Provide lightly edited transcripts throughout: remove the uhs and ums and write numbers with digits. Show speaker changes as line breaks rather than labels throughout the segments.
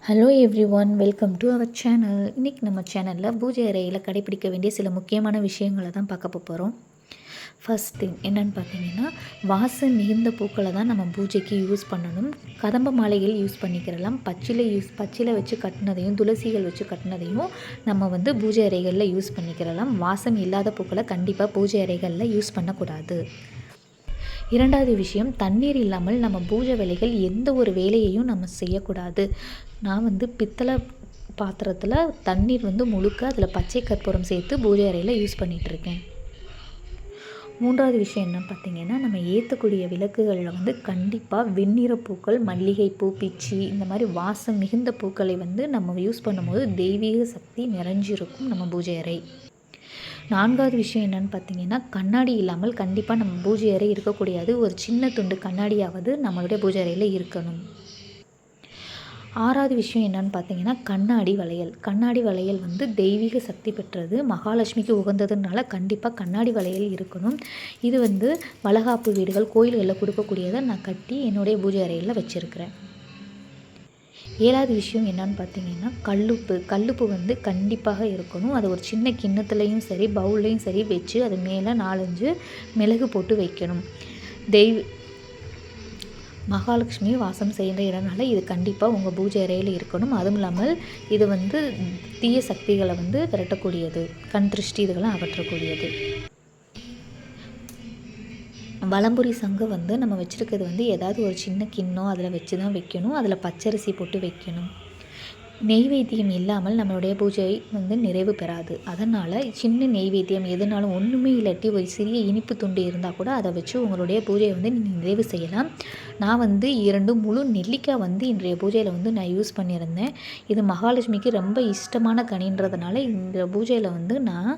Hello everyone, welcome to our channel. இன்றைக்கி நம்ம சேனலில் பூஜை அறையில் கடைப்பிடிக்க வேண்டிய சில முக்கியமான விஷயங்களை தான் பார்க்க போகிறோம். ஃபர்ஸ்ட் திங் என்னென்னு பார்த்தீங்கன்னா, வாசம் மிகுந்த பூக்களை தான் நம்ம பூஜைக்கு யூஸ் பண்ணணும். கதம்ப மாலைகள் யூஸ் பண்ணிக்கிறலாம். பச்சிலை வச்சு கட்டினதையும் துளசிகள் வச்சு கட்டினதையும் நம்ம பூஜை அறைகளில் யூஸ் பண்ணிக்கிறலாம். வாசம் இல்லாத பூக்களை கண்டிப்பாக பூஜை அறைகளில் யூஸ் பண்ணக்கூடாது. இரண்டாவது விஷயம், தண்ணீர் இல்லாமல் நம்ம பூஜை வேலைகள் எந்த ஒரு வேலையையும் நம்ம செய்யக்கூடாது. நான் பித்தளை பாத்திரத்தில் தண்ணீர் முழுக்க அதில் பச்சை கற்பூரம் சேர்த்து பூஜை அறையில் யூஸ் பண்ணிகிட்ருக்கேன். மூன்றாவது விஷயம் என்னன்னு பார்த்தீங்கன்னா, நம்ம ஏற்றக்கூடிய விளக்குகளில் கண்டிப்பாக வெண்ணிற பூக்கள், மல்லிகைப்பூ, பிச்சி இந்த மாதிரி வாசம் மிகுந்த பூக்களை நம்ம யூஸ் பண்ணும்போது தெய்வீக சக்தி நிறைஞ்சிருக்கும் நம்ம பூஜை அறை. நான்காவது விஷயம் என்னென்னு பார்த்தீங்கன்னா, கண்ணாடி இல்லாமல் கண்டிப்பாக நம்ம பூஜை அறை இருக்கக்கூடாது. ஒரு சின்ன துண்டு கண்ணாடியாவது நம்மளுடைய பூஜை அறையில் இருக்கணும். ஆறாவது விஷயம் என்னென்னு பார்த்தீங்கன்னா, கண்ணாடி வளையல் தெய்வீக சக்தி பெற்றது, மகாலட்சுமிக்கு உகந்ததுனால கண்டிப்பாக கண்ணாடி வளையல் இருக்கணும். இது வளகாப்பு வீடுகள், கோயில்களில் கொடுக்கக்கூடியதை நான் கட்டி என்னுடைய பூஜை அறையில் வச்சுருக்கிறேன். ஏழாவது விஷயம் என்னன்னு பார்த்தீங்கன்னா, கல்லுப்பு கண்டிப்பாக இருக்கணும். அது ஒரு சின்ன கிண்ணத்துலேயும் சரி, பவுல்லையும் சரி வச்சு அது மேலே 4-5 மிளகு போட்டு வைக்கணும். மகாலட்சுமி வாசம் செய்கிற இடம்னால இது கண்டிப்பாக உங்கள் பூஜை அறையில் இருக்கணும். அதுவும் இல்லாமல் இது தீய சக்திகளை விரட்டக்கூடியது, கண் திருஷ்டி இதுகளாம் அகற்றக்கூடியது. வலம்புரி சங்கு நம்ம வச்சுருக்கிறது ஏதாவது ஒரு சின்ன கிண்ணம் அதில் வச்சு தான் வைக்கணும். அதில் பச்சரிசி போட்டு வைக்கணும். நெய்வேத்தியம் இல்லாமல் நம்மளுடைய பூஜை நிறைவு பெறாது. அதனால் சின்ன நெய்வேத்தியம் எதுனாலும் ஒன்றுமே இல்லாட்டி ஒரு சிறிய இனிப்பு துண்டு இருந்தால் கூட அதை வச்சு உங்களுடைய பூஜையை நீங்கள் நிறைவு செய்யலாம். நான் 2 முழு நெல்லிக்காய் இன்றைய பூஜையில் நான் யூஸ் பண்ணியிருந்தேன். இது மகாலட்சுமிக்கு ரொம்ப இஷ்டமான கனின்றதுனால இந்த பூஜையில் நான்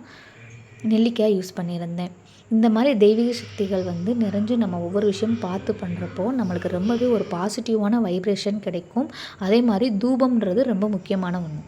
நெல்லிக்காய் யூஸ் பண்ணியிருந்தேன். இந்த மாதிரி தெய்வீக சக்திகள் நிறைஞ்சு நம்ம ஒவ்வொரு விஷயம் பார்த்து பண்ணுறப்போ நம்மளுக்கு ரொம்பவே ஒரு பாசிட்டிவான வைப்ரேஷன் கிடைக்கும். அதே மாதிரி தூபம்ன்றது ரொம்ப முக்கியமான ஒன்று.